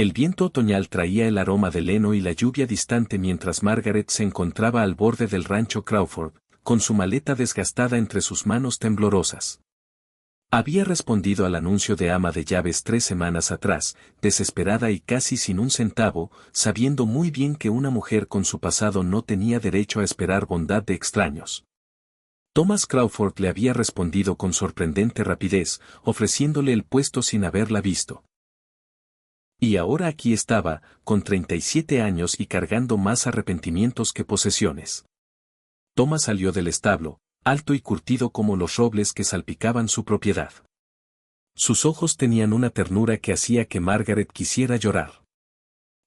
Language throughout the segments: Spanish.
El viento otoñal traía el aroma del heno y la lluvia distante mientras Margaret se encontraba al borde del rancho Crawford, con su maleta desgastada entre sus manos temblorosas. Había respondido al anuncio de ama de llaves 3 semanas atrás, desesperada y casi sin un centavo, sabiendo muy bien que una mujer con su pasado no tenía derecho a esperar bondad de extraños. Thomas Crawford le había respondido con sorprendente rapidez, ofreciéndole el puesto sin haberla visto. Y ahora aquí estaba, con 37 años y cargando más arrepentimientos que posesiones. Thomas salió del establo, alto y curtido como los robles que salpicaban su propiedad. Sus ojos tenían una ternura que hacía que Margaret quisiera llorar.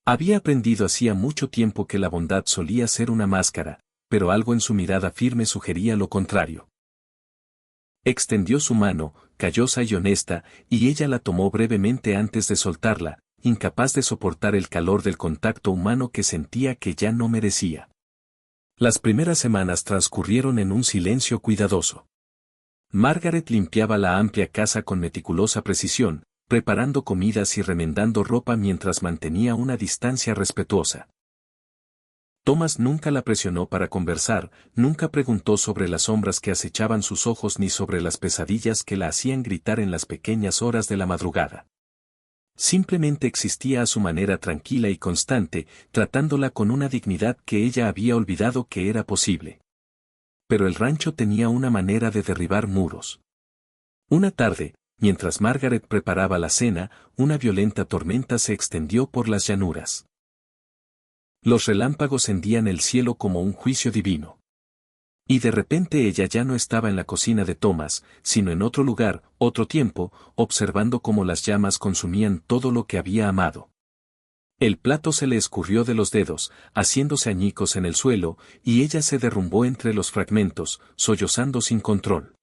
Había aprendido hacía mucho tiempo que la bondad solía ser una máscara, pero algo en su mirada firme sugería lo contrario. Extendió su mano, callosa y honesta, y ella la tomó brevemente antes de soltarla, incapaz de soportar el calor del contacto humano que sentía que ya no merecía. Las primeras semanas transcurrieron en un silencio cuidadoso. Margaret limpiaba la amplia casa con meticulosa precisión, preparando comidas y remendando ropa mientras mantenía una distancia respetuosa. Thomas nunca la presionó para conversar, nunca preguntó sobre las sombras que acechaban sus ojos ni sobre las pesadillas que la hacían gritar en las pequeñas horas de la madrugada. Simplemente existía a su manera tranquila y constante, tratándola con una dignidad que ella había olvidado que era posible. Pero el rancho tenía una manera de derribar muros. Una tarde, mientras Margaret preparaba la cena, una violenta tormenta se extendió por las llanuras. Los relámpagos hendían el cielo como un juicio divino. Y de repente ella ya no estaba en la cocina de Thomas, sino en otro lugar, otro tiempo, observando cómo las llamas consumían todo lo que había amado. El plato se le escurrió de los dedos, haciéndose añicos en el suelo, y ella se derrumbó entre los fragmentos, sollozando sin control.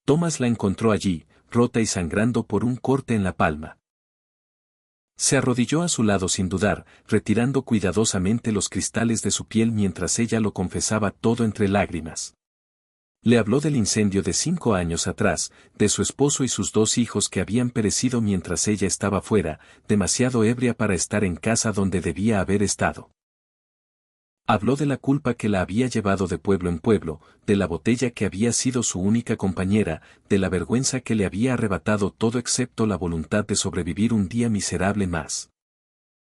Thomas la encontró allí, rota y sangrando por un corte en la palma. Se arrodilló a su lado sin dudar, retirando cuidadosamente los cristales de su piel mientras ella lo confesaba todo entre lágrimas. Le habló del incendio de 5 años atrás, de su esposo y sus 2 hijos que habían perecido mientras ella estaba fuera, demasiado ebria para estar en casa donde debía haber estado. Habló de la culpa que la había llevado de pueblo en pueblo, de la botella que había sido su única compañera, de la vergüenza que le había arrebatado todo excepto la voluntad de sobrevivir un día miserable más.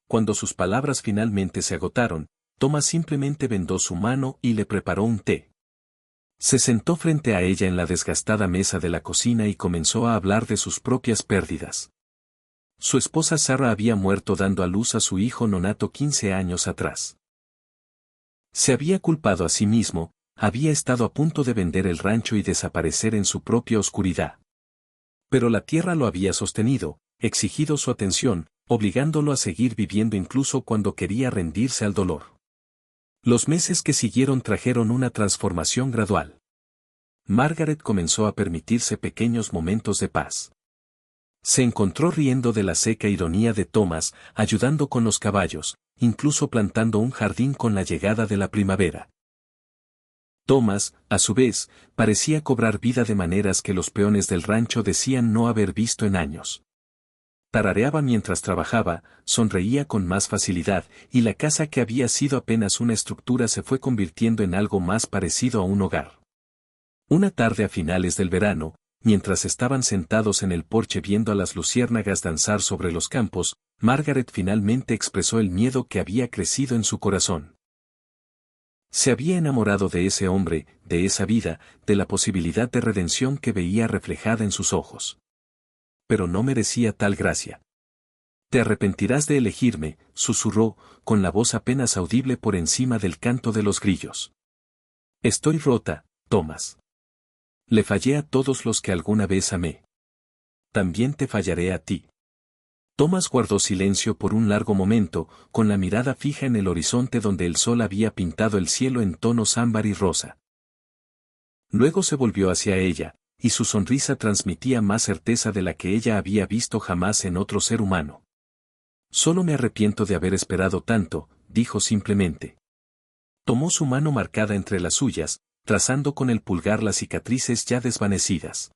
Cuando sus palabras finalmente se agotaron, Thomas simplemente vendó su mano y le preparó un té. Se sentó frente a ella en la desgastada mesa de la cocina y comenzó a hablar de sus propias pérdidas. Su esposa Sarah había muerto dando a luz a su hijo nonato 15 años atrás. Se había culpado a sí mismo, había estado a punto de vender el rancho y desaparecer en su propia oscuridad. Pero la tierra lo había sostenido, exigido su atención, obligándolo a seguir viviendo incluso cuando quería rendirse al dolor. Los meses que siguieron trajeron una transformación gradual. Margaret comenzó a permitirse pequeños momentos de paz. Se encontró riendo de la seca ironía de Thomas, ayudando con los caballos, incluso plantando un jardín con la llegada de la primavera. Thomas, a su vez, parecía cobrar vida de maneras que los peones del rancho decían no haber visto en años. Tarareaba mientras trabajaba, sonreía con más facilidad, y la casa que había sido apenas una estructura se fue convirtiendo en algo más parecido a un hogar. Una tarde a finales del verano, mientras estaban sentados en el porche viendo a las luciérnagas danzar sobre los campos, Margaret finalmente expresó el miedo que había crecido en su corazón. Se había enamorado de ese hombre, de esa vida, de la posibilidad de redención que veía reflejada en sus ojos. Pero no merecía tal gracia. «Te arrepentirás de elegirme», susurró, con la voz apenas audible por encima del canto de los grillos. «Estoy rota, Thomas. Le fallé a todos los que alguna vez amé. También te fallaré a ti». Thomas guardó silencio por un largo momento, con la mirada fija en el horizonte donde el sol había pintado el cielo en tonos ámbar y rosa. Luego se volvió hacia ella, y su sonrisa transmitía más certeza de la que ella había visto jamás en otro ser humano. «Solo me arrepiento de haber esperado tanto», dijo simplemente. Tomó su mano marcada entre las suyas, trazando con el pulgar las cicatrices ya desvanecidas.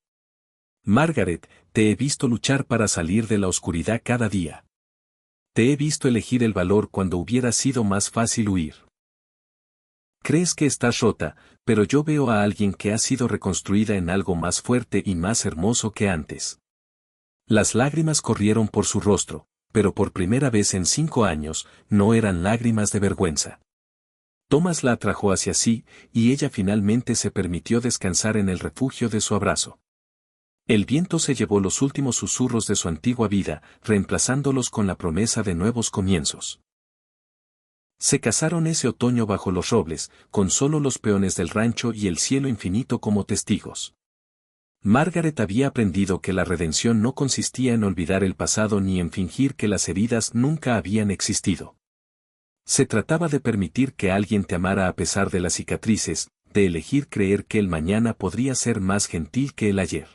«Margaret, te he visto luchar para salir de la oscuridad cada día. Te he visto elegir el valor cuando hubiera sido más fácil huir. Crees que estás rota, pero yo veo a alguien que ha sido reconstruida en algo más fuerte y más hermoso que antes. Las lágrimas corrieron por su rostro, pero por primera vez en 5 años, no eran lágrimas de vergüenza. Thomas la atrajo hacia sí, y ella finalmente se permitió descansar en el refugio de su abrazo. El viento se llevó los últimos susurros de su antigua vida, reemplazándolos con la promesa de nuevos comienzos. Se casaron ese otoño bajo los robles, con solo los peones del rancho y el cielo infinito como testigos. Margaret había aprendido que la redención no consistía en olvidar el pasado ni en fingir que las heridas nunca habían existido. Se trataba de permitir que alguien te amara a pesar de las cicatrices, de elegir creer que el mañana podría ser más gentil que el ayer.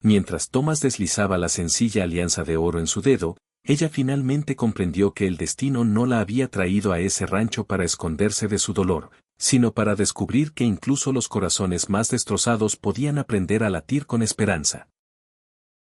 Mientras Thomas deslizaba la sencilla alianza de oro en su dedo, ella finalmente comprendió que el destino no la había traído a ese rancho para esconderse de su dolor, sino para descubrir que incluso los corazones más destrozados podían aprender a latir con esperanza.